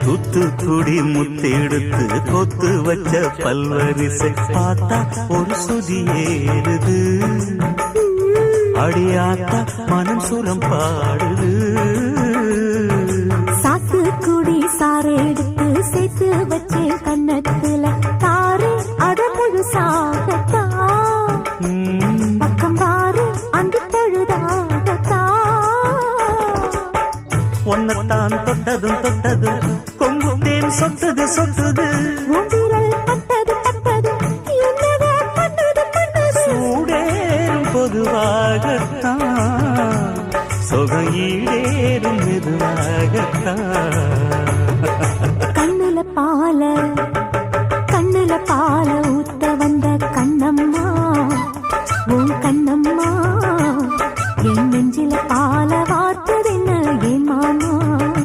தூத்துக்குடி முத்தெடுத்து கொத்து வச்ச பல்வரிசை பார்த்தா ஒரு சுதி ஏறுது அடியாத்தா மனம் சுரம் பாடுது சாத்துக்குடி சாறு எடுத்து சேர்த்து வச்சே கண்ணத்துல தாரு அத முழுசாகத்தா பக்கம் பாரு அந்த தழுதாகத்தா ஒன்னத்தான் தொட்டதும் தொட்டதும் கொங்கு தேன் சொட்டுது சொட்டுது உதிரல் பட்டது பட்டது என்னவோ பண்ணது பண்ணது சூடேறும் பொதுவாகத்தான் சொகம் ஈடேறும் மெதுவாகத்தான் கண்ணுல பால ஊத்த வந்த